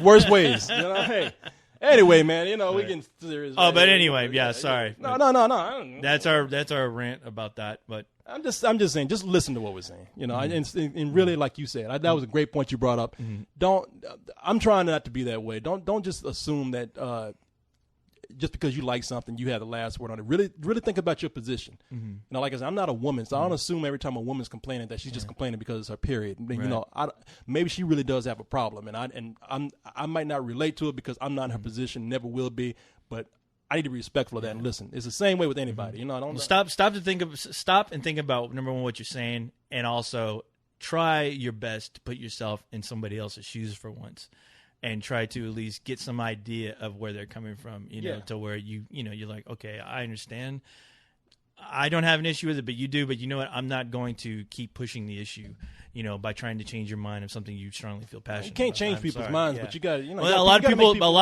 worse ways. You know, hey. Anyway, man, you know, we getting serious. Oh, but anyway, yeah, sorry. No. That's our rant about that. But I'm just saying, just listen to what we're saying. You know, and really, like you said, that was a great point you brought up. I'm trying not to be that way. Don't just assume that just because you like something, you have the last word on it. Really think about your position. You know, like I said, I'm not a woman, so I don't assume every time a woman's complaining that she's just complaining because it's her period. You know, maybe she really does have a problem, and I might not relate to it because I'm not in her position, never will be. But I need to be respectful of that and listen. It's the same way with anybody. You know, I don't stop and think about, number one, what you're saying, and also try your best to put yourself in somebody else's shoes for once. And try to at least get some idea of where they're coming from, you know, to where you're like, okay, I understand. I don't have an issue with it, but you do. But you know what? I'm not going to keep pushing the issue, you know, by trying to change your mind of something you strongly feel passionate. You can't about. change people's minds, but you got to, you know. Well, a lot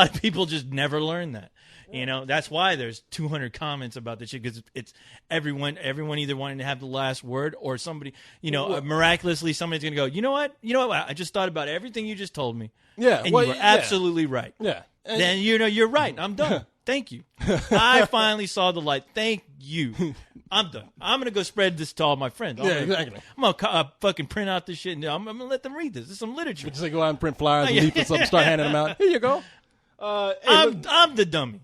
of people just never learn that. You know, that's why there's 200 comments about this shit, because it's everyone either wanting to have the last word, or somebody, you know, miraculously somebody's going to go, you know what? I just thought about everything you just told me. Yeah. And you were absolutely right. Yeah. And then, you know, you're right. I'm done. Thank you. I finally saw the light. Thank you. I'm done. I'm going to go spread this to all my friends. Exactly. I'm going to fucking print out this shit, and I'm going to let them read this. This is some literature. Just go out and print flyers and leaflets up and start handing them out. Here you go. I'm the dummy.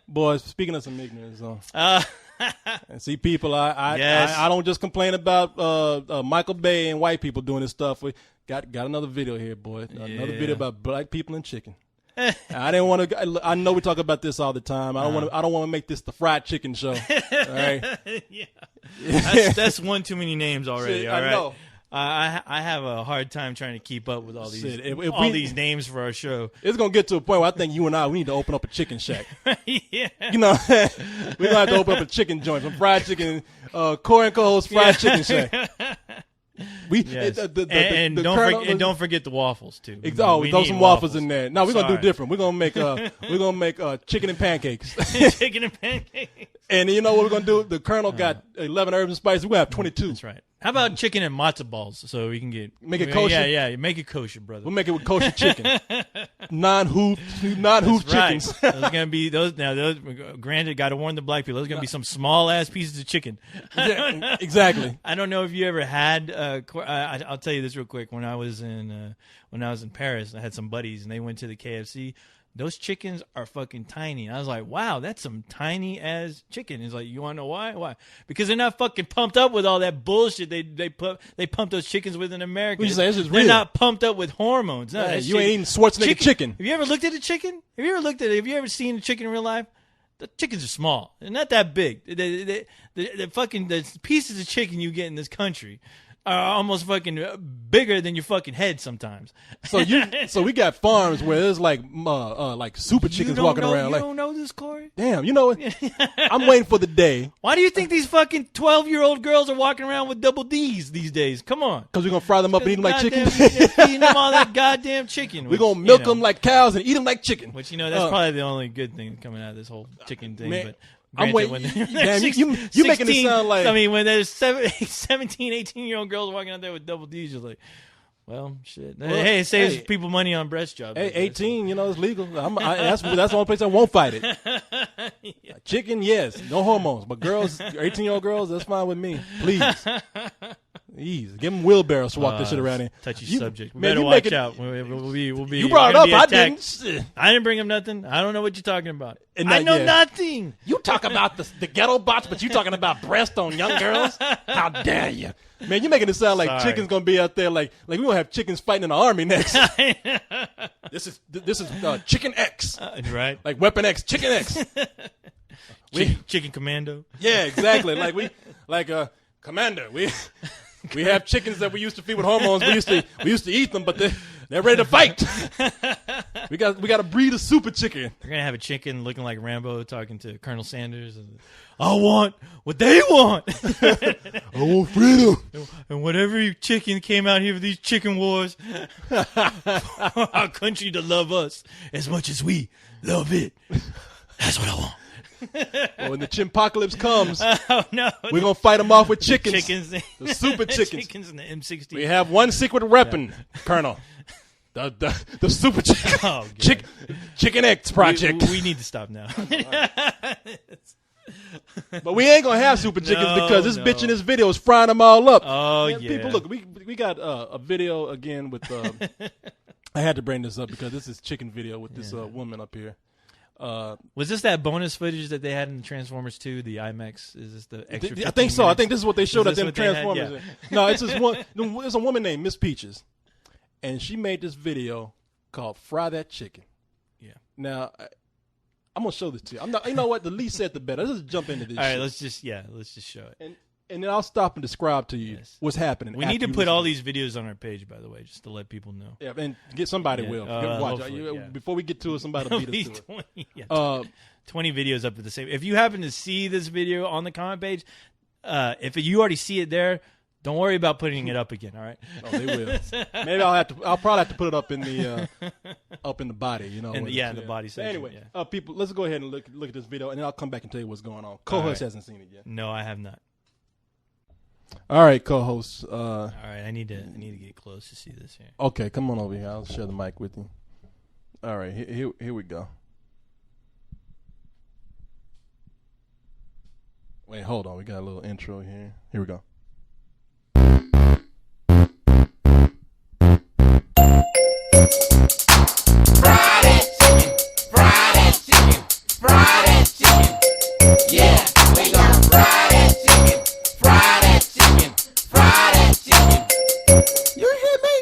Boys, speaking of some ignorance, and see, people, I don't just complain about Michael Bay and white people doing this stuff. We got another video here, boy. Another video about black people and chicken. I didn't want to. I know we talk about this all the time. I don't want to make this the fried chicken show. All right. Yeah. That's one too many names already. Shit, all right. I know. I have a hard time trying to keep up with all these these names for our show. It's gonna get to a point where I think you and I, we need to open up a chicken shack. Yeah, you know, we're gonna have to open up a chicken joint, some fried chicken, Corey and Co-host fried chicken shack. Don't forget the waffles too. Throw some waffles in there. No, we're gonna do different. We're gonna make chicken and pancakes. Chicken and pancakes. And you know what we're gonna do? The Colonel got 11 herbs and spices. We're gonna have 22. That's right. How about chicken and matzo balls so we can make it kosher? Yeah, make it kosher, brother. We'll make it with kosher chicken. non-hoof chickens. Right. Those gonna be those. Granted, got to warn the black people. Those gonna be some small ass pieces of chicken. Yeah, exactly. I don't know if you ever had. I'll tell you this real quick. When I was in Paris, I had some buddies and they went to the KFC. Those chickens are fucking tiny. I was like, wow, that's some tiny ass chicken. He's like, you want to know why? Why? Because they're not fucking pumped up with all that bullshit they pump those chickens with in America. What you say? This is they're real. not pumped up with hormones. No, you ain't eating Schwarzenegger chicken. Have you ever looked at a chicken? Have you ever seen a chicken in real life? The chickens are small. They're not that big. The pieces of chicken you get in this country are almost fucking bigger than your fucking head sometimes. So we got farms where there's like super chickens walking around. You don't know this, Corey? Damn, you know it. I'm waiting for the day. Why do you think these fucking 12-year-old girls are walking around with double D's these days? Come on. Because we're going to fry them up and eat them like chicken. Feeding them all that goddamn chicken. We're going to milk them like cows and eat them like chicken. Which, that's probably the only good thing coming out of this whole chicken thing. Man, but I'm waiting. Damn, you making it sound like. I mean, when there's 17, 18-year-old girls walking out there with double D's, you're like, well, shit. Hey, it saves people money on breast jobs. Hey, 18, it's legal. That's the only place I won't fight it. Yeah. Chicken, yes, no hormones. But girls, 18-year-old girls, that's fine with me. Please. Easy. Give them wheelbarrows to walk this shit around here. Touchy subject. We better watch out. We'll be. You brought it up. I didn't. I didn't bring up nothing. I don't know what you're talking about. I know nothing. You talk about the ghetto bots, but you talking about breast on young girls? How dare you? Man, you're making it sound like chicken's gonna be out there like we gonna have chickens fighting in the army next. This is Chicken X, right? Like Weapon X, Chicken X. Chicken Commando. Yeah, exactly. Commander. We have chickens that we used to feed with hormones. We used to eat them, but they're ready to fight. We got to breed a super chicken. They're gonna have a chicken looking like Rambo talking to Colonel Sanders. I want what they want. I want freedom. And whatever chicken came out here for these chicken wars, for our country to love us as much as we love it. That's what I want. Well, when the chimpocalypse comes, no, we're going to fight them off with chickens. The super chickens. Chickens and the M60. We have one secret weapon, Colonel. The super chicken X project. We need to stop now. But we ain't gonna have super chickens because this bitch in this video is frying them all up. Oh yeah. People, look, we got a video again with. I had to bring this up because this is chicken video with this woman up here. Was this that bonus footage that they had in Transformers 2, the IMAX? Is this the extra? I think so. Minutes? I think this is what they showed at them Transformers. Yeah. No, it's this one. There's a woman named Miss Peaches, and she made this video called "Fry That Chicken." Yeah. Now, I'm gonna show this to you. I'm not. You know what? The least said the better. Let's just jump into this. All right, shit. let's just show it. And then I'll stop and describe to you what's happening. We need to put all these videos on our page, by the way, just to let people know. Yeah, and get somebody will watch. Before we get to it, somebody will beat us to it. 20 videos up to the same. If you happen to see this video on the comment page, if you already see it there, don't worry about putting it up again. All right? Oh, they will. Maybe I'll probably have to put it up in the body. You know. In the body section. Anyway, people, let's go ahead and look at this video, and then I'll come back and tell you what's going on. Co-host hasn't seen it yet. No, I have not. All right, co-host. All right, I need to get close to see this here. Okay, come on over here. I'll share the mic with you. All right, here we go. Wait, hold on. We got a little intro here. Here we go. Yeah, we gonna fry that chicken. Fry that chicken. Fry that chicken. You hear me?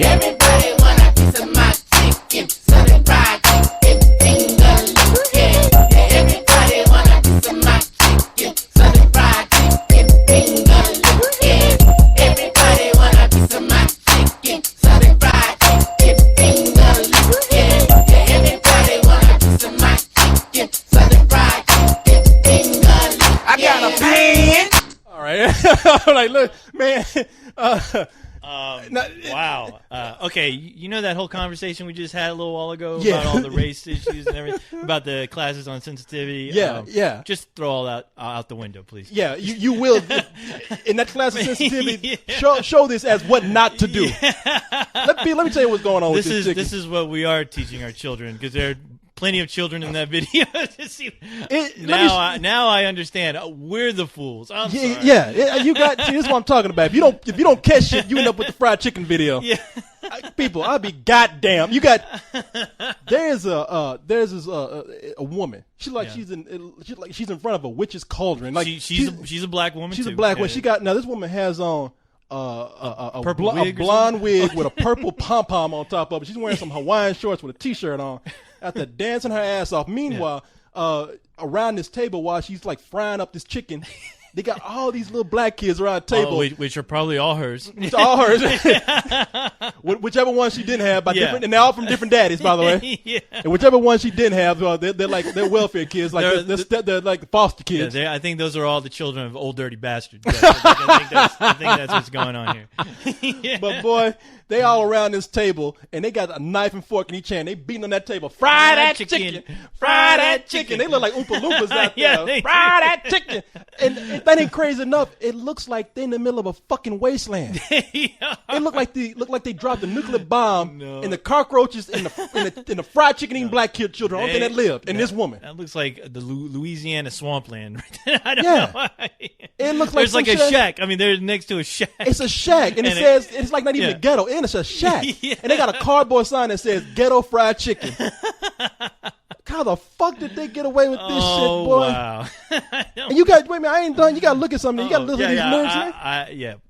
Everybody want a piece of my chicken. Southern fried chicken finger licking. Yeah, everybody want a piece of my chicken. Southern fried chicken finger licking. Everybody want a piece of my chicken. Southern fried chicken finger licking. Yeah, everybody want a piece of my chicken. Southern fried chicken finger licking. I got a pan. All right. I'm like, look, man. Wow. Okay, you know that whole conversation we just had a little while ago about all the race issues and everything, about the classes on sensitivity? Yeah. Just throw all that out the window, please. Yeah, you will. In that class of sensitivity, show this as what not to do. Let me tell you what's going on with this chicken. This is what we are teaching our children, because there are plenty of children in that video. Now I understand. We're the fools. I'm sorry. Yeah. You got. See, this is what I'm talking about. If you don't catch shit, you end up with the fried chicken video. Yeah. People, I'll be goddamn. You got. There's a woman. She's in front of a witch's cauldron. Like she's a black woman. She's too. a black woman. She got. Now this woman has on a blonde wig with a purple pom pom on top of it. She's wearing some Hawaiian shorts with a t-shirt on. After dancing her ass off. Meanwhile, around this table while she's like frying up this chicken, they got all these little black kids around the table. Which are probably all hers. It's all hers. Whichever one she didn't have, different, and they're all from different daddies, by the way. Yeah. And whichever one she didn't have, they're welfare kids, like they're like foster kids. Yeah, I think those are all the children of old dirty bastards. I think that's what's going on here. Yeah. But boy, they all around this table, and they got a knife and fork in each hand. They beating on that table. Fry that chicken. Fry that chicken. They look like Oompa Loompas out there. Fry that chicken. And if that ain't crazy enough, it looks like they're in the middle of a fucking wasteland. It look like they dropped a nuclear bomb, and the cockroaches and the fried chicken eating black kid children, only thing that lived, and this woman. That looks like the Louisiana swampland. Right? I don't know. It looks like there's like a shack. I mean, they're next to a shack. It's a shack, and it says it's like not even a ghetto, and it's a shack, and they got a cardboard sign that says "Ghetto Fried Chicken." How the fuck did they get away with this shit, boy? Wow. And you got, wait a minute, I ain't done. You got to look at something. You got to look at these nerds, man.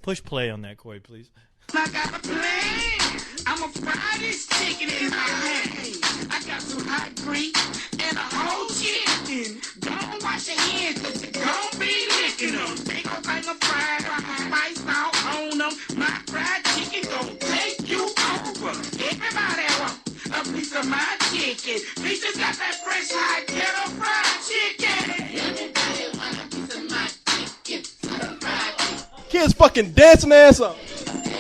Push play on that, Corey, please. I got a plan. I'ma fry this chicken in my hand. I got some hot grease and a whole chicken. Don't wash your hands, cause you don't be licking them. Take a thing of fried spice out on them. My fried chicken gon' take you over. Everybody want a piece of my chicken. Pieces got that fresh hot ghetto fried chicken. Everybody want a piece of my chicken. Some fried chicken. Kids fucking dancing their ass off.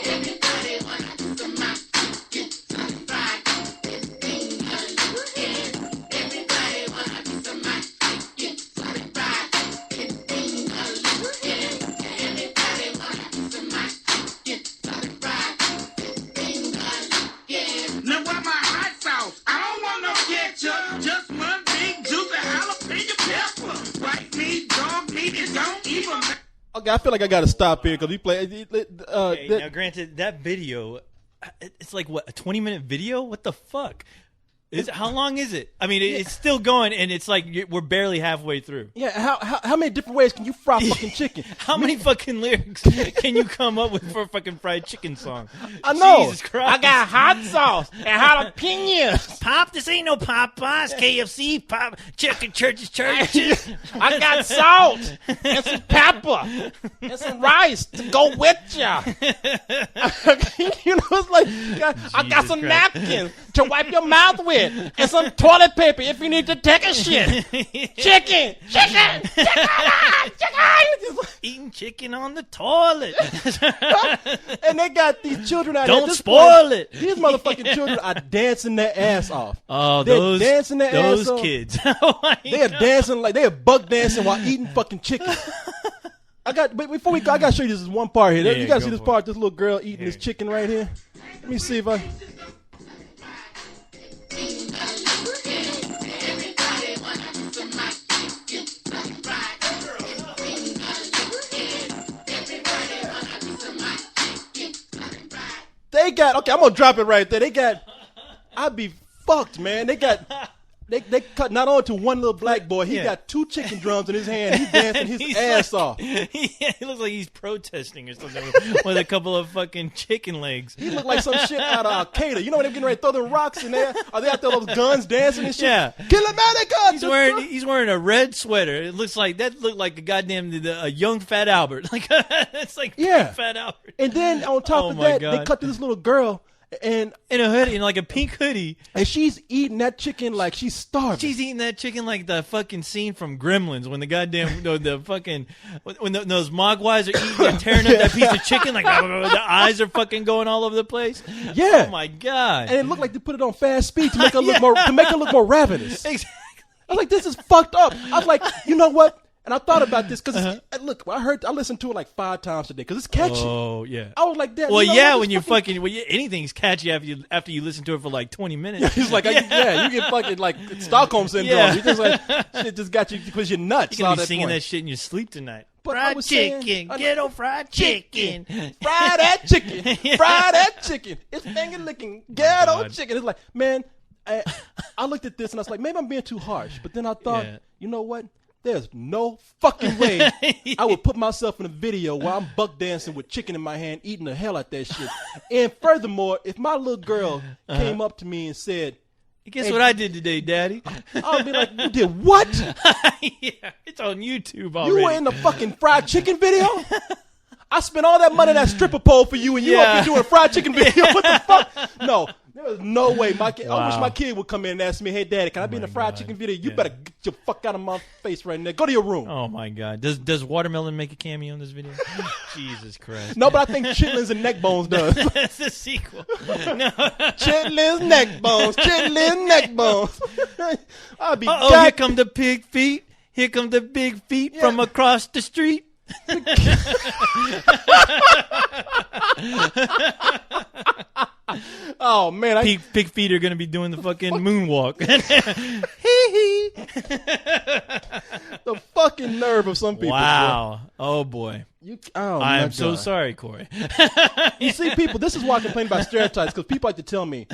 Everybody want a piece of my chicken. Some fried chicken. Everybody want a piece of my chicken. Some fried chicken. Everybody want a piece of my chicken. Some fried chicken. want my hot sauce. I don't want no ketchup. Just one big juicy jalapeno pepper. White meat, dog meat, it don't even matter. Okay, I feel like I got to stop here because we play. Now, granted, that video, it's like, what, a 20-minute video? What the fuck? How long is it? I mean, it's still going, and it's like we're barely halfway through. Yeah, how many different ways can you fry fucking chicken? How many fucking lyrics can you come up with for a fucking fried chicken song? I know. Jesus Christ. I got hot sauce and jalapenos. Pop, this ain't no Popeyes, KFC, Pop, Chicken Churches. I got salt and some pepper and some rice to go with ya. You know, it's like I got some napkins to wipe your mouth with. And some toilet paper if you need to take a shit. Chicken! Eating chicken on the toilet. And they got these children out Don't there. spoil it. These motherfucking children are dancing their ass off. Oh, They're dancing their ass those off. kids. Oh They are dancing like they are buck dancing while eating fucking chicken. But before we go, I gotta show you this one part here. Yeah, You gotta go see this for part. This little girl eating this chicken right here. Let me see if I. They got, okay, I'm gonna drop it right there. They got, I'd be fucked, man. They got, they cut not only to one little black boy. He got 2 chicken drums in his hand. He's dancing his ass off. Yeah, he looks like he's protesting or something with a couple of fucking chicken legs. He looked like some shit out of Al Qaeda. You know when they're getting ready to throw them rocks in there? Are they out there with those guns dancing and shit? Yeah. Kill America! He's wearing a red sweater. It looks like that looked like a goddamn a young Fat Albert. Like it's like Fat Albert. And then on top of that, they cut to this little girl. And in a hoodie, in like a pink hoodie, and she's eating that chicken like she's starving. She's eating that chicken like the fucking scene from Gremlins when the goddamn the fucking when those mogwais are eating and tearing up that piece of chicken, like the eyes are fucking going all over the place. Yeah. Oh my god. And it looked like they put it on fast speed to make her look more ravenous. Exactly. I was like, this is fucked up. I was like, you know what? And I thought about this because look, I listened to it like 5 times a day because it's catchy. Oh yeah. I was like, that. Well, you know, yeah, when you fucking anything's catchy after you listen to it for like 20 minutes. He's like, yeah, you get fucking like Stockholm syndrome. Yeah. You just like shit just got you because you're nuts. You're gonna be singing that shit in your sleep tonight. But fried chicken, ghetto fried chicken, fry that chicken, fry that chicken. It's finger licking ghetto chicken. It's like, man, I looked at this and I was like, maybe I'm being too harsh. But then I thought, you know what? There's no fucking way I would put myself in a video while I'm buck dancing with chicken in my hand, eating the hell out that shit. And furthermore, if my little girl came up to me and said, guess what I did today, Daddy? I would be like, you did what? Yeah, it's on YouTube already. You were in the fucking fried chicken video? I spent all that money on that stripper pole for you, and you up here doing a fried chicken video. What the fuck? No, there was no way. I wish my kid would come in and ask me, hey, Daddy, can I be in the fried chicken video? You better get your fuck out of my face right now. Go to your room. Oh, my God. Does Watermelon make a cameo in this video? Jesus Christ. No, but I think Chitlins and Neck Bones does. That's the sequel. No. Chitlins, Neck Bones. Chitlins, Neck Bones. I'll be here come the pig feet. Here come the big feet from across the street. Oh man, pig feet are gonna be doing the fucking moonwalk. The fucking nerve of some people. Wow. Bro. Oh boy. I'm so sorry, Corey. You see, people, this is why I complain about stereotypes, because people like to tell me,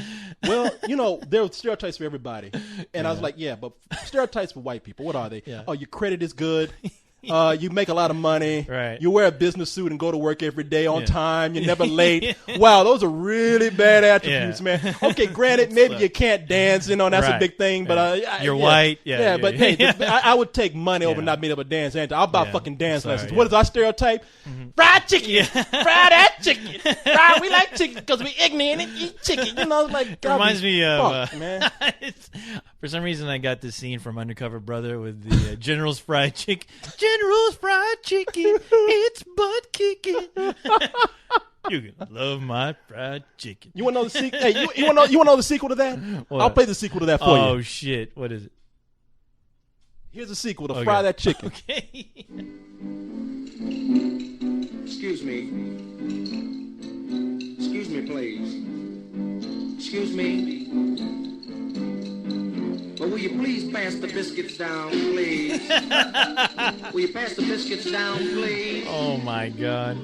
well, you know, there are stereotypes for everybody. And I was like, yeah, but stereotypes for white people, what are they? Yeah. Oh, your credit is good. You make a lot of money. Right. You wear a business suit and go to work every day on time. You're never late. Wow, those are really bad attributes, man. Okay, granted, maybe you can't dance. You know, that's a big thing. But you're white. Yeah, but hey, I would take money over not being able to dance. I'll buy fucking dance lessons. What is our stereotype? Mm-hmm. Fried chicken. Fry that chicken. We like chicken because we ignorant and eat chicken. You know, like it reminds me of man. For some reason, I got this scene from Undercover Brother with the General's fried chicken. General's fried chicken, it's butt kicking. You can love my fried chicken. You want to know the sequel? Hey, you want to know the sequel to that? What? I'll play the sequel to that for you. Oh shit! What is it? Here's a sequel to Fry That Chicken. Okay. Excuse me, please. Excuse me. But will you please pass the biscuits down, please? Will you pass the biscuits down, please? Oh my God.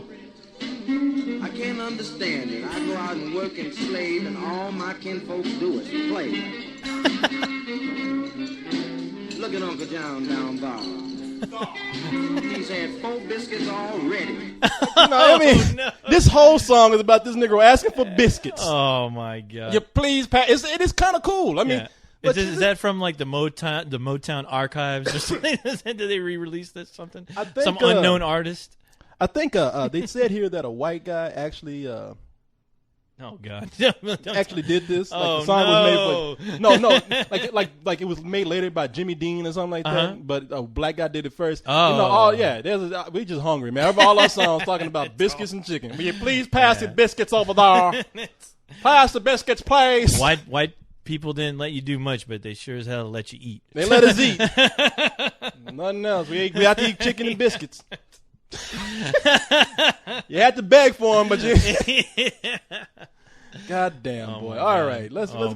I can't understand it. I go out and work and slave, and all my kinfolks do is play. Look at Uncle John down bar. He's had 4 biscuits already. This whole song is about this Negro asking for biscuits. Oh my God. You please pass. It is kind of cool. I mean, Yeah. Is that from like the Motown archives or something? Did they re-release this something? I think, some unknown artist. I think they said here that a white guy actually Oh God! actually did this. Like Oh, the song was made no. no, like it was made later by Jimmy Dean or something like that. But a black guy did it first. Oh. We just hungry, man. All our songs talking about biscuits and chicken. Will you please pass the biscuits over there? Pass the biscuits, please. White people didn't let you do much, but they sure as hell let you eat. They let us eat. Nothing else. We have to eat chicken and biscuits. You had to beg for them, but you. God damn, boy. All right, let's go.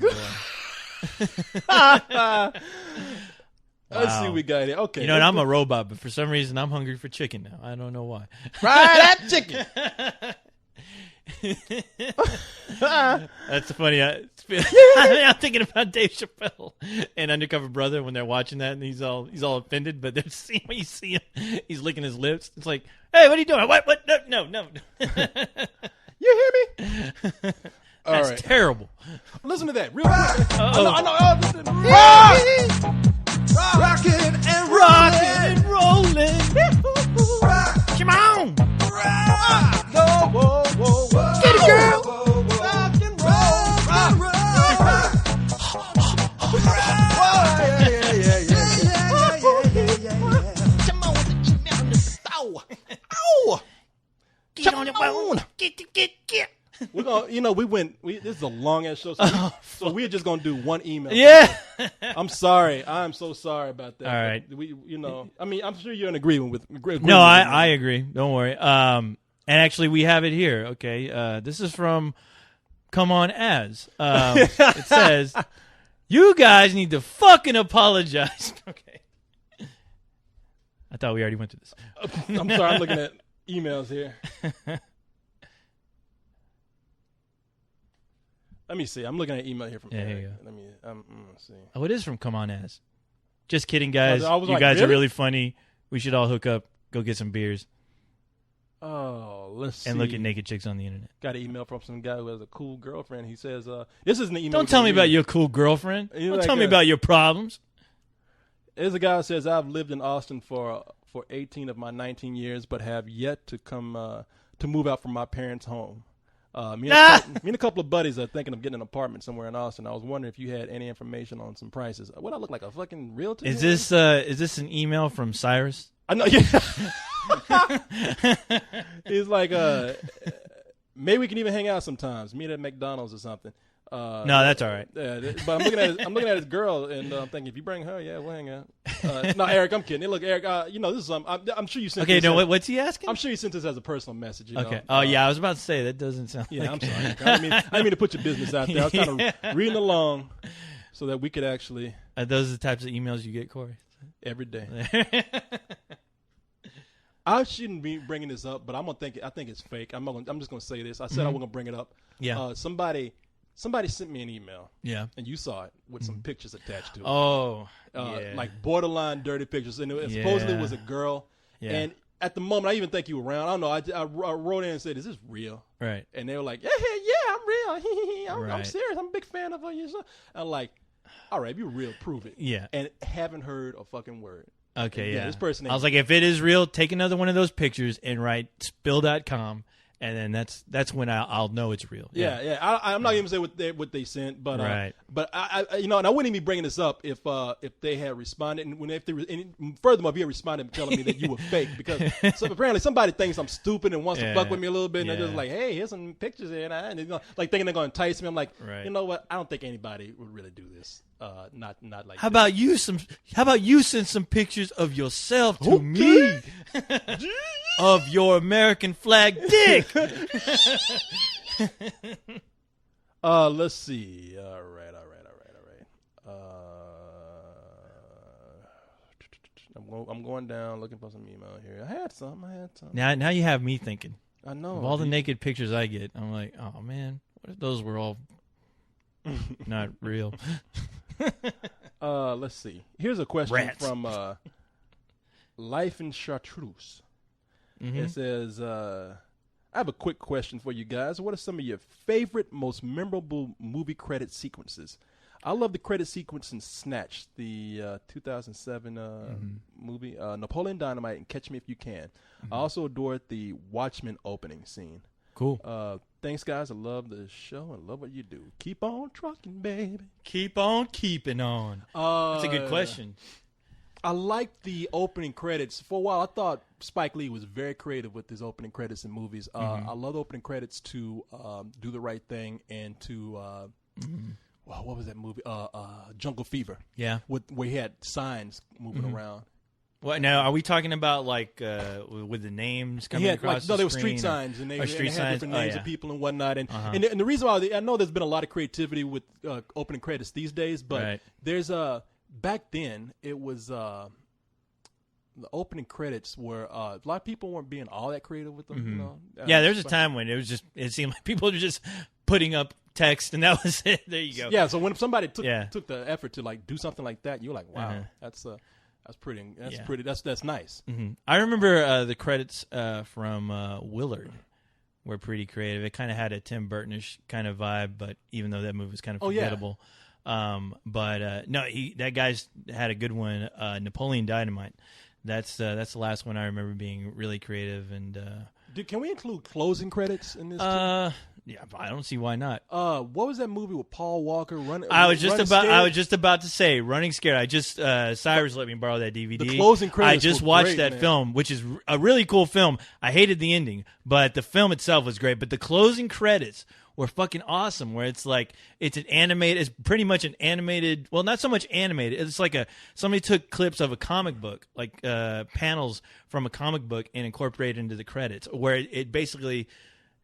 Let's see what we got here. Okay. You know what? I'm a robot, but for some reason I'm hungry for chicken now. I don't know why. Fry that chicken. That's funny. I'm thinking about Dave Chappelle and Undercover Brother when they're watching that, and he's all offended. But then when you see him, he's licking his lips. It's like, hey, what are you doing? What? No. You hear me? That's right. Terrible. Listen to that. Real. Uh-oh. Rockin' and rolling. Come on. Whoa. Get it, girl. Rock and roll. Come on with the email in the store. Ow. Get on the phone. Get. We're gonna, this is a long ass show, so we're just gonna do one email. Yeah. I'm sorry. I'm so sorry about that. All right. I'm sure you're in agreement with. No, I agree. Don't worry. And actually, we have it here. Okay. This is from Come On As. It says, you guys need to fucking apologize. Okay. I thought we already went through this. I'm sorry. I'm looking at emails here. Let me see. I'm looking at an email here from Eric. Here you go. Let me see. Oh, it is from Come On As. Just kidding, guys. I was you like, guys are really? really funny. We should all hook up, go get some beers, Oh, let's see. and look at naked chicks on the internet. Got an email from some guy who has a cool girlfriend. He says, this is an email. Don't tell me about your cool girlfriend. He's Don't like tell me about your problems. There's a guy who says, I've lived in Austin for 18 of my 19 years, but have yet to come to move out from my parents' home. Me and a couple of buddies are thinking of getting an apartment somewhere in Austin. I was wondering if you had any information on some prices. What, I look like a fucking realtor? Is this an email from Cyrus? I know. Yeah. He's like, maybe we can even hang out sometimes. Meet at McDonald's or something. No, that's all right. But I'm looking at his girl, and I'm thinking, if you bring her, yeah, we'll hang out. No, Eric, I'm kidding. Hey, look, Eric, this is I'm sure you sent. Okay, this what's he asking? I'm sure you sent this as a personal message. You Okay. know? Oh yeah, I was about to say that doesn't sound. Yeah, like I'm sorry. Eric. I didn't mean to put your business out there. I was kind of reading along so that we could actually. Are those the types of emails you get, Corey? Every day. I shouldn't be bringing this up, but I think it's fake. I'm just gonna say this. I said I wasn't gonna bring it up. Yeah. Somebody sent me an email. Yeah. And you saw it with some pictures attached to it. Oh. Yeah. Like borderline dirty pictures, and it supposedly was a girl. Yeah. And at the moment, I even think you were around. I don't know. I wrote in and said, "Is this real?" Right. And they were like, "Yeah, I'm real. I'm Right. serious. I'm a big fan of you." I'm like, "All right, if you're real, prove it." Yeah. And haven't heard a fucking word. Okay, yeah. This person. I was like, if it is real, take another one of those pictures and write spill.com, and then that's when I'll know it's real. Yeah. I'm not even saying what they sent, but Right. But I and I wouldn't even be bringing this up if they had responded, and furthermore, if you had responded telling me that you were fake, because apparently somebody thinks I'm stupid and wants to fuck with me a little bit, and they're just like, hey, here's some pictures here, and they're like thinking they're going to entice me. I'm like, you know what? I don't think anybody would really do this. Not like. How about you send some pictures of yourself to me of your American flag dick? Let's see. All right. I'm going down looking for some email here. I had some. Now you have me thinking. I know. Of all the naked pictures I get, I'm like, oh man, what if those were all not real? Let's see. Here's a question Rats. from Life in Chartreuse. Mm-hmm. It says, I have a quick question for you guys. What are some of your favorite, most memorable movie credit sequences? I love the credit sequence in Snatch, the 2007 movie, Napoleon Dynamite, and Catch Me If You Can. I also adored the Watchmen opening scene. Cool. Thanks, guys. I love the show and love what you do. Keep on trucking, baby. Keep on keeping on. That's a good question. I like the opening credits. For a while, I thought Spike Lee was very creative with his opening credits in movies. I love the opening credits to Do the Right Thing and to what was that movie? Jungle Fever. Yeah. Where he had signs moving around. What now? Are we talking about like with the names coming across the no, they were screen, street signs, and they had signs? different names of people and whatnot. And, Uh-huh. and the reason why I know there's been a lot of creativity with opening credits these days, but there's back then it was the opening credits were a lot of people weren't being all that creative with them. You know? Yeah, there was a time when it seemed like people were just putting up text and that was it. There you go. Yeah, so when somebody took the effort to like do something like that, you're like, wow, that's pretty. That's nice. Mm-hmm. I remember the credits from Willard were pretty creative. It kind of had a Tim Burton-ish kind of vibe, but even though that movie was kind of forgettable. That guy's had a good one. Napoleon Dynamite. That's the last one I remember being really creative. And can we include closing credits in this? Yeah, I don't see why not. What was that movie with Paul Walker running? I was just about to say Running Scared. Cyrus let me borrow that DVD. The closing credits. I just watched that film, which is a really cool film. I hated the ending, but the film itself was great. But the closing credits were fucking awesome. Where it's like it's pretty much an animated. Well, not so much animated. It's like somebody took clips of a comic book, like panels from a comic book, and incorporated into the credits, where it basically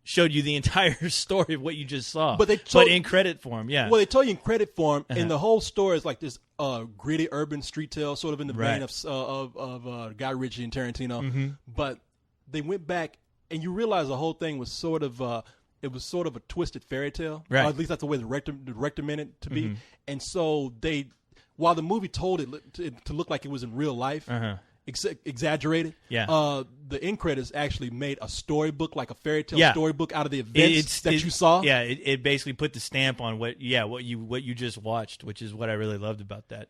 showed you the entire story of what you just saw, but in credit form. Yeah. Well, they told you in credit form, and the whole story is like this gritty urban street tale, sort of in the vein of Guy Ritchie and Tarantino. Mm-hmm. But they went back, and you realize the whole thing was sort of a twisted fairy tale. Right. Or at least that's the way the director meant it to be. And so while the movie told it to look like it was in real life. Exaggerated. Yeah. The end credits actually made a storybook, like a fairy tale storybook, out of the events you saw. Yeah, it basically put the stamp on what you just watched, which is what I really loved about that.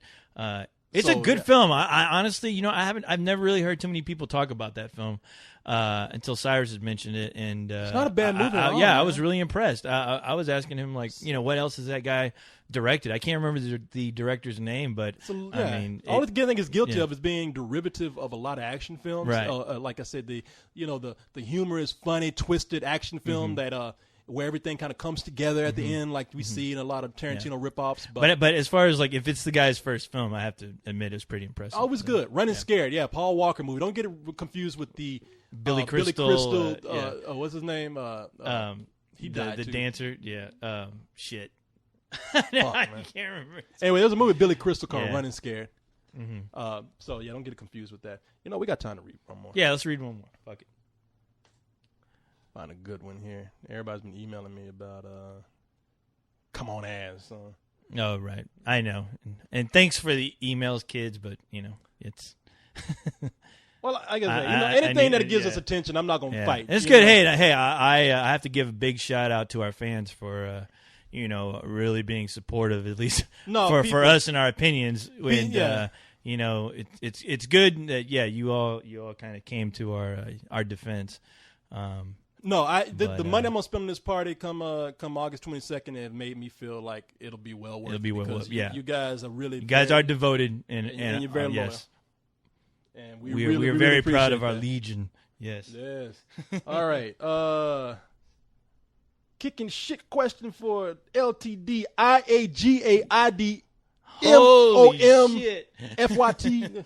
It's a good film. I honestly, I've never really heard too many people talk about that film until Cyrus had mentioned it, and it's not a bad movie. I was really impressed. I was asking him what else has that guy directed? I can't remember the director's name, but I mean, all the thing is guilty of is being derivative of a lot of action films. Right. Like I said, the humor is funny, twisted action film that where everything kind of comes together at the end, like we see in a lot of Tarantino ripoffs. But as far as if it's the guy's first film, I have to admit it's pretty impressive. Always good. Running Scared, Paul Walker movie. Don't get it confused with the Billy Crystal. What's his name? He died. The too. dancer. Yeah. Shit. I can't remember. Anyway, there's a movie with Billy Crystal called Yeah. Running Scared. So don't get it confused with that. We got time to read one more. Yeah, let's read one more. Fuck it. Find a good one here. Everybody's been emailing me about come on ass. So. Oh, right. I know. And thanks for the emails, kids, but it's Well, I guess anything that gives us attention, I'm not going to fight. It's good. Hey, I have to give a big shout out to our fans for really being supportive, at least for us and our opinions. And it's good that you all kind of came to our defense. The money I'm gonna spend on this party come August 22nd have made me feel like it'll be well worth it. It'll be well worth. Yeah, you guys are really are devoted and you're very loyal. Yes. And we really, are really very proud of that. our legion. Yes. All right. Kicking shit question for LTD IAGAID Holy shit. MOMFYT.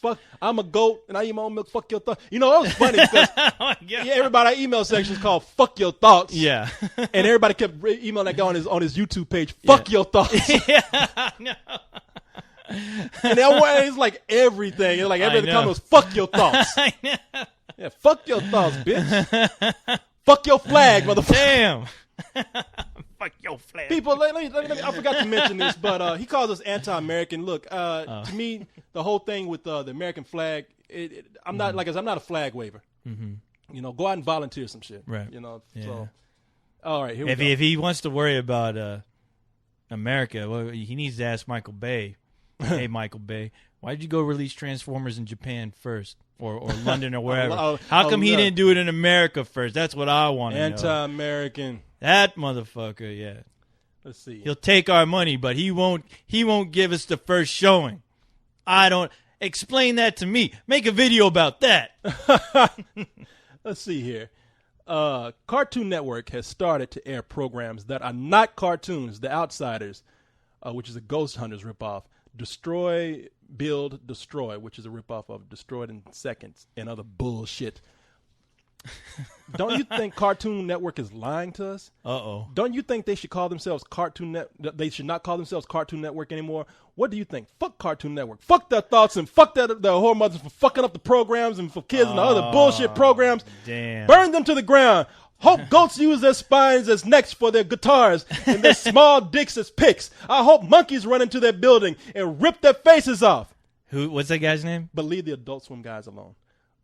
Fuck, I'm a goat and I eat my own milk. Fuck your thoughts. You know, that was funny because Oh my God. yeah, everybody email section is called "Fuck Your Thoughts." Yeah. And everybody kept emailing that guy on his YouTube page. Fuck your thoughts. Yeah. No. And that way, it's like everything. It's like every other know. comment was "Fuck your thoughts." I know. Yeah, fuck your thoughts, bitch. Fuck your flag, motherfucker. Damn. Fuck your flag. People, let me, I forgot to mention this, but he calls us anti-American. Look, to me, the whole thing with the American flag, I'm not like I said, I'm not a flag waver. Mm-hmm. You know, go out and volunteer some shit. Right. You know. Yeah. So, all right, here we If go. he wants to worry about America, well, he needs to ask Michael Bay. Hey, Michael Bay, why did you go release Transformers in Japan first, or London or wherever? How come he didn't do it in America first? That's what I want to know. Anti-American. That motherfucker, yeah. Let's see. He'll take our money, but he won't give us the first showing. I don't explain that to me. Make a video about that. Let's see here. Cartoon Network has started to air programs that are not cartoons. The Outsiders, which is a Ghost Hunters ripoff. Destroy, Build, Destroy, which is a ripoff of Destroyed in Seconds and other bullshit. Don't you think Cartoon Network is lying to us? Uh-oh. Don't you think they should call themselves They should not call themselves Cartoon Network anymore? What do you think? Fuck Cartoon Network. Fuck their thoughts and fuck their whore mothers for fucking up the programs and for kids and the other bullshit programs. Damn. Burn them to the ground. Hope goats use their spines as necks for their guitars and their small dicks as picks. I hope monkeys run into their building and rip their faces off. What's that guy's name? But leave the Adult Swim guys alone.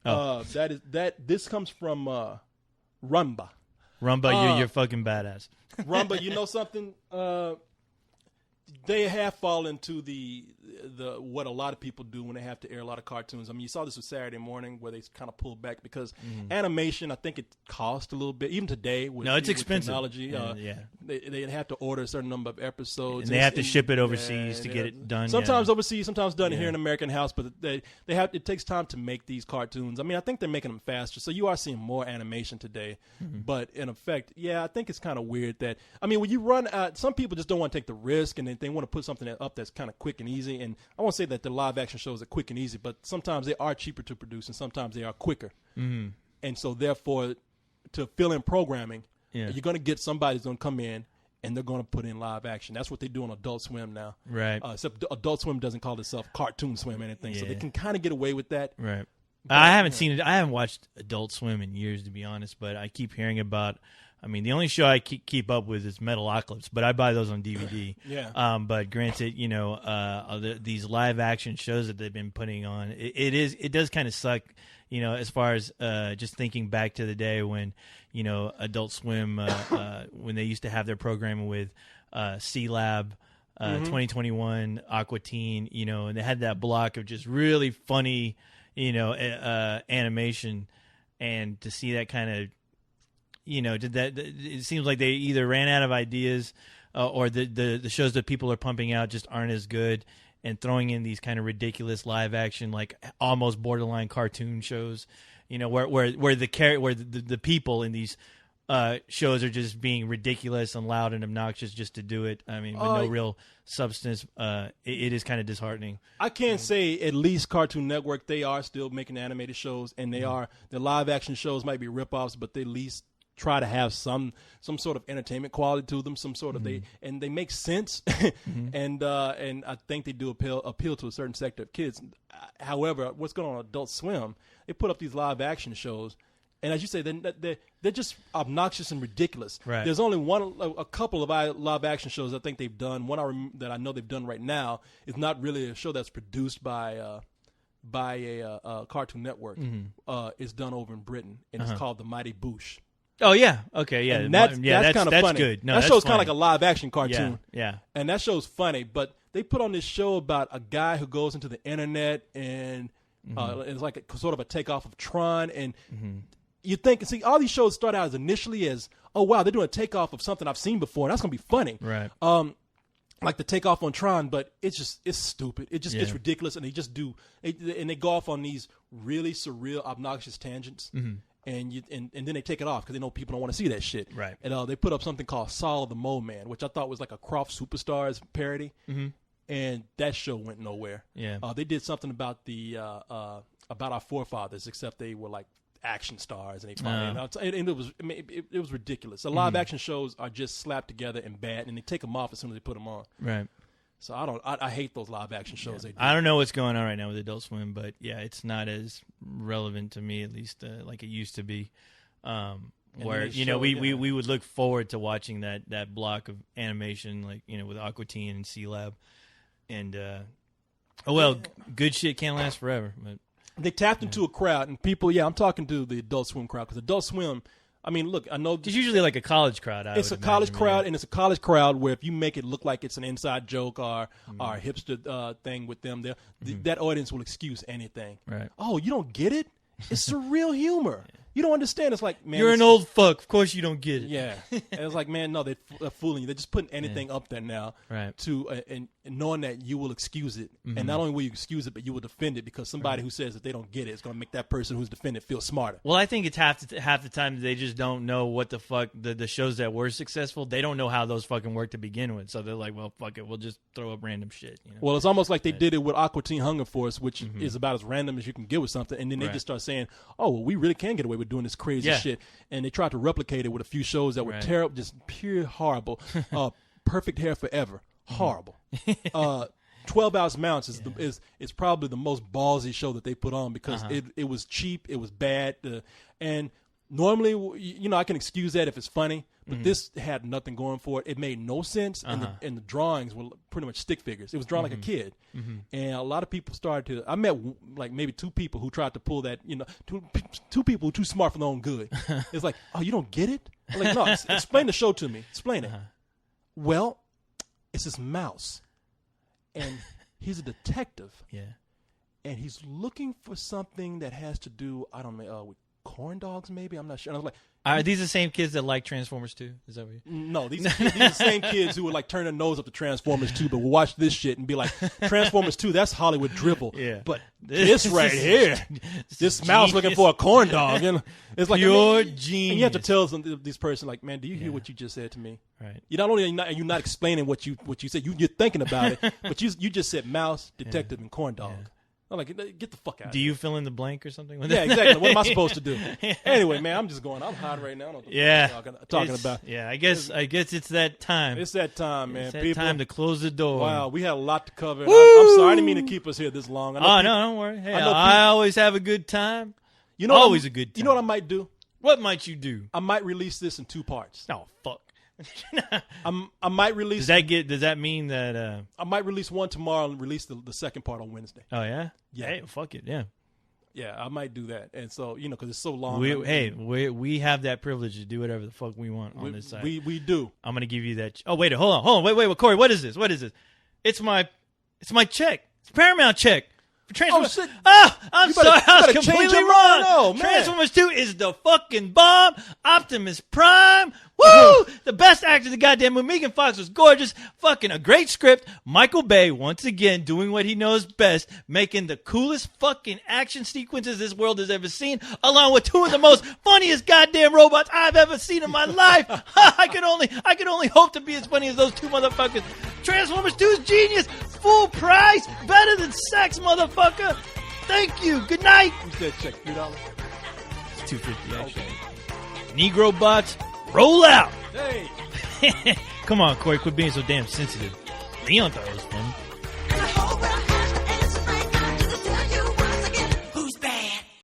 Oh. This comes from Rumba. Rumba, you're fucking badass. Rumba, you know something? They have fallen to the what a lot of people do when they have to air a lot of cartoons. I mean, you saw this with Saturday Morning where they kind of pulled back because animation, I think it cost a little bit. Even today with, No, it's with expensive. technology, Yeah. they have to order a certain number of episodes. And they have to ship it overseas to get it done. Sometimes yeah. overseas, sometimes done here in American House, but it takes time to make these cartoons. I mean, I think they're making them faster, so you are seeing more animation today. But in effect, I think it's kind of weird that, I mean, when you run some people just don't want to take the risk and they want to put something up that's kind of quick and easy. And I won't say that the live action shows are quick and easy, but sometimes they are cheaper to produce and sometimes they are quicker. Mm-hmm. And so therefore, to fill in programming, you're going to get somebody who's going to come in and they're going to put in live action. That's what they do on Adult Swim now. Right. Except Adult Swim doesn't call itself Cartoon Swim or anything, so they can kind of get away with that. Right. But, I haven't seen it. I haven't watched Adult Swim in years, to be honest, but I keep hearing about. I mean, the only show I keep up with is Metalocalypse, but I buy those on DVD. Yeah. But granted, these live action shows that they've been putting on, it does kind of suck, as far as just thinking back to the day when, Adult Swim, when they used to have their programming with C-Lab, 2021, Aqua Teen, and they had that block of just really funny, animation, and to see that kind of, it seems like they either ran out of ideas or the shows that people are pumping out just aren't as good, and throwing in these kind of ridiculous live action, like almost borderline cartoon shows, where the people in these shows are just being ridiculous and loud and obnoxious just to do it. I mean, with no real substance. It is kind of dishearteing. I can't say at least Cartoon Network, they are still making animated shows, and the live action shows might be ripoffs, but they at least try to have some sort of entertainment quality to them, some sort of they make sense, and I think they do appeal to a certain sector of kids. However, what's going on Adult Swim? They put up these live action shows, and as you say, they're just obnoxious and ridiculous. Right. There's only a couple of live action shows I think they've done. One that I know they've done right now is not really a show that's produced by a Cartoon Network. It's done over in Britain, and it's called The Mighty Boosh. Oh yeah, okay, yeah, and that's kind of funny. Good. No, that show's kind of like a live action cartoon. Yeah, and that show's funny. But they put on this show about a guy who goes into the internet, and it's like sort of a takeoff of Tron. And you think, see, all these shows start out initially as, oh wow, they're doing a takeoff of something I've seen before. That's gonna be funny, right? Like the takeoff on Tron, but it's stupid. It just gets ridiculous, and they go off on these really surreal, obnoxious tangents. and then they take it off because they know people don't want to see that shit. Right. And they put up something called Saul the Mole Man, which I thought was like a Croft Superstars parody. Mm-hmm. And that show went nowhere. Yeah. They did something about about our forefathers, except they were like action stars, and it was ridiculous. A lot of action shows are just slapped together and bad, and they take them off as soon as they put them on. Right. So I hate those live action shows. They do. I don't know what's going on right now with Adult Swim, but yeah, it's not as relevant to me, at least like it used to be. Where we would look forward to watching that block of animation, like with Aqua Teen and C Lab, and good shit can't last forever. But they tapped into a crowd, and people. Yeah, I'm talking to the Adult Swim crowd because Adult Swim. I mean, look, I know it's usually like a college crowd. It's a college crowd, and it's a college crowd where if you make it look like it's an inside joke or a hipster thing with them, that audience will excuse anything. Right? Oh, you don't get it? It's surreal humor. You don't understand. It's like, man, you're an old fuck. Of course you don't get it. Yeah, and it's like, man, no, they're fooling you. They're just putting anything up there now, right? And knowing that you will excuse it, and not only will you excuse it, but you will defend it because somebody who says that they don't get it is going to make that person who's defended feel smarter. Well, I think it's half the time they just don't know what the fuck the shows that were successful. They don't know how those fucking work to begin with, so they're like, well, fuck it, we'll just throw up random shit. Well, it's almost like they did it with Aqua Teen Hunger Force, which is about as random as you can get with something, and then they just start saying, oh, well, we really can get away with doing this crazy shit. And they tried to replicate it with a few shows that were terrible, just pure horrible. Perfect Hair Forever, horrible. 12 Ounce Mounts is probably the most ballsy show that they put on because it was cheap, it was bad, and normally I can excuse that if it's funny, but this had nothing going for it. It made no sense, and the drawings were pretty much stick figures. It was drawn like a kid, and a lot of people started to. I met like maybe two people who tried to pull that. Two people who are too smart for their own good. It's like, oh, you don't get it? I'm like, no, explain the show to me. Explain it. Well, it's this mouse, and he's a detective. Yeah, and he's looking for something that has to do, I don't know, with corn dogs, maybe. I'm not sure. And I was like, are these the same kids that like Transformers 2? Is that what No, these are the same kids who would like turn their nose up to Transformers 2, but will watch this shit and be like, Transformers 2, that's Hollywood drivel. Yeah. But this right here, this mouse looking for a corn dog, and it's like pure genius. And you have to tell this person, like, man, do you hear what you just said to me? Right. You not only are you not explaining what you said, you're thinking about it, but you just said mouse, detective, and corn dog. Yeah. I'm like, get the fuck out. Do you fill in the blank or something? Yeah, exactly. What am I supposed to do? Anyway, man, I'm hot right now. I don't know what I'm talking about. Yeah, I guess it's that time. It's that time, man. It's that time to close the door. Wow, we had a lot to cover. I'm sorry, I didn't mean to keep us here this long. No, don't worry. Hey, I always have a good time. Always a good time. You know what I might do? What might you do? I might release this in 2 parts. Oh, fuck. I might release. Does that mean that? I might release one tomorrow and release the second part on Wednesday. Oh yeah. Yeah. Hey, fuck it. Yeah. Yeah, I might do that, and so because it's so long. We have that privilege to do whatever the fuck we want on this side. We do. I'm gonna give you that. Oh wait, hold on. Wait, Corey. What is this? It's my check. It's a Paramount check. Transformers. I'm sorry. I was completely wrong. No, Transformers 2 is the fucking bomb. Optimus Prime. Woo! The best actor in the goddamn movie. Megan Fox was gorgeous. Fucking a great script. Michael Bay, once again, doing what he knows best, making the coolest fucking action sequences this world has ever seen, along with 2 of the most funniest goddamn robots I've ever seen in my life. I could only hope to be as funny as those 2 motherfuckers. Transformers 2 is genius. Full price. Better than sex, motherfucker. Thank you. Good night. You said check $3. It's $2.50 actually. Negro bots, roll out. Hey. Come on, Corey. Quit being so damn sensitive. Leon thought it was funny.